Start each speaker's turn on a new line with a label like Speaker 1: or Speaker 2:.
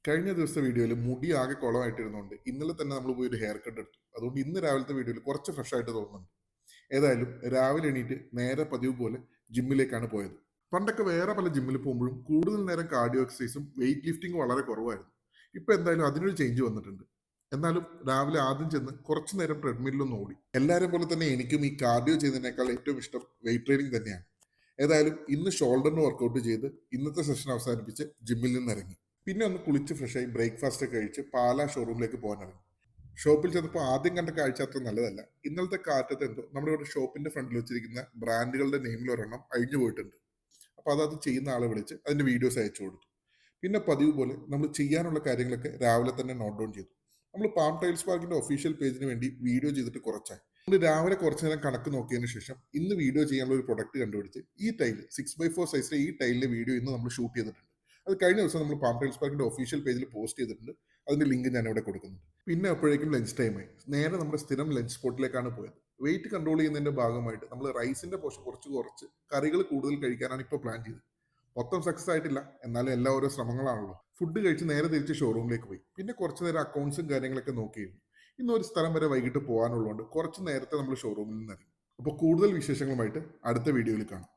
Speaker 1: കഴിഞ്ഞ ദിവസത്തെ വീഡിയോയിൽ മുടി ആകെ കുളമായിട്ടിരുന്നുകൊണ്ട് ഇന്നലെ തന്നെ നമ്മൾ പോയി ഒരു ഹെയർ കട്ട് എടുത്തു. അതുകൊണ്ട് ഇന്ന് രാവിലത്തെ വീഡിയോയിൽ കുറച്ച് ഫ്രഷ് ആയിട്ട് തോന്നുന്നുണ്ട്. ഏതായാലും രാവിലെ എണീറ്റ് നേരെ പതിവ് പോലെ ജിമ്മിലേക്കാണ് പോയത്. പണ്ടൊക്കെ വേറെ പല ജിമ്മിൽ പോകുമ്പോഴും കൂടുതൽ നേരം കാർഡിയോ എക്സസൈസും വെയിറ്റ് ലിഫ്റ്റിംഗും വളരെ കുറവായിരുന്നു. ഇപ്പൊ എന്തായാലും അതിനൊരു ചേഞ്ച് വന്നിട്ടുണ്ട്. എന്നാലും രാവിലെ ആദ്യം ചെന്ന് കുറച്ചു നേരം ട്രെഡ്മില്ലൊന്ന് ഓടി. എല്ലാവരും പോലെ തന്നെ എനിക്കും ഈ കാർഡിയോ ചെയ്യുന്നതിനേക്കാൾ ഏറ്റവും ഇഷ്ടം വെയിറ്റ് ട്രെയിനിങ് തന്നെയാണ്. ഏതായാലും ഇന്ന് ഷോൾഡറിന് വർക്കൗട്ട് ചെയ്ത് ഇന്നത്തെ സെഷൻ അവസാനിപ്പിച്ച് ജിമ്മിൽ നിന്ന് ഇറങ്ങി. പിന്നെ ഒന്ന് കുളിച്ച് ഫ്രഷായി ബ്രേക്ക്ഫാസ്റ്റ് ഒക്കെ കഴിച്ച് പാലാ ഷോറൂമിലേക്ക് പോകാനാണ്. ഷോപ്പിൽ ചെന്നപ്പോൾ ആദ്യം കണ്ട കാഴ്ച അത്ര നല്ലതല്ല. ഇന്നലത്തെ കാറ്റത്ത് എന്തോ നമ്മുടെ ഇവിടെ ഷോപ്പിന്റെ ഫ്രണ്ടിൽ വെച്ചിരിക്കുന്ന ബ്രാൻഡുകളുടെ നെയിമിൽ ഒരെണ്ണം അഴിഞ്ഞു പോയിട്ടുണ്ട്. അപ്പൊ അത് ചെയ്യുന്ന ആളെ വിളിച്ച് അതിന്റെ വീഡിയോസ് അയച്ചു കൊടുത്തു. പിന്നെ പതിവ് പോലെ നമ്മൾ ചെയ്യാനുള്ള കാര്യങ്ങളൊക്കെ രാവിലെ തന്നെ നോട്ട് ഡൗൺ ചെയ്തു. നമ്മൾ പാം ടൈൽസ് പാർക്കിന്റെ ഒഫീഷ്യൽ പേജിന് വേണ്ടി വീഡിയോ ചെയ്തിട്ട് കുറച്ചായി. നമ്മൾ രാവിലെ കുറച്ചു നേരം കണക്ക് നോക്കിയതിനു ശേഷം ഇന്ന് വീഡിയോ ചെയ്യാനുള്ള ഒരു പ്രൊഡക്റ്റ് കണ്ടുപിടിച്ച് ഈ ടൈല് 6x4 സൈസിലെ ഈ ടൈലിലെ വീഡിയോ ഇന്ന് നമ്മൾ ഷൂട്ട് ചെയ്തിട്ടുണ്ട്. അത് കഴിഞ്ഞ ദിവസം നമ്മൾ പാം ടൈൽസ് പാർക്കിന്റെ ഒഫീഷ്യൽ പേജിൽ പോസ്റ്റ് ചെയ്തിട്ടുണ്ട്. അതിന്റെ ലിങ്ക് ഞാൻ ഇവിടെ കൊടുക്കുന്നുണ്ട്. പിന്നെ അപ്പോഴേക്കും ലഞ്ച് ടൈമായി. നേരെ നമ്മുടെ സ്ഥിരം ലഞ്ച് സ്പോട്ടിലേക്കാണ് പോയത്. വെയിറ്റ് കൺട്രോൾ ചെയ്യുന്നതിന്റെ ഭാഗമായിട്ട് നമ്മൾ റൈസിന്റെ പോർഷൻ കുറച്ച് കറികൾ കൂടുതൽ കഴിക്കാനാണ് ഇപ്പോൾ പ്ലാൻ ചെയ്തത്. മൊത്തം സക്സസ് ആയിട്ടില്ല, എന്നാലും എല്ലാ ഓരോ ശ്രമങ്ങളാണല്ലോ. ഫുഡ് കഴിച്ച് നേരെ തിരിച്ച് ഷോറൂമിലേക്ക് പോയി. പിന്നെ കുറച്ച് നേരം അക്കൗണ്ട്സും കാര്യങ്ങളൊക്കെ നോക്കിയിരുന്നു. ഇന്ന് ഒരു സ്ഥലം വരെ വൈകിട്ട് പോകാനുള്ളതുകൊണ്ട് കുറച്ച് നേരത്തെ നമ്മൾ ഷോറൂമിൽ നിന്ന് ഇറങ്ങി. അപ്പോൾ കൂടുതൽ വിശേഷങ്ങളുമായിട്ട് അടുത്ത വീഡിയോയിൽ കാണാം.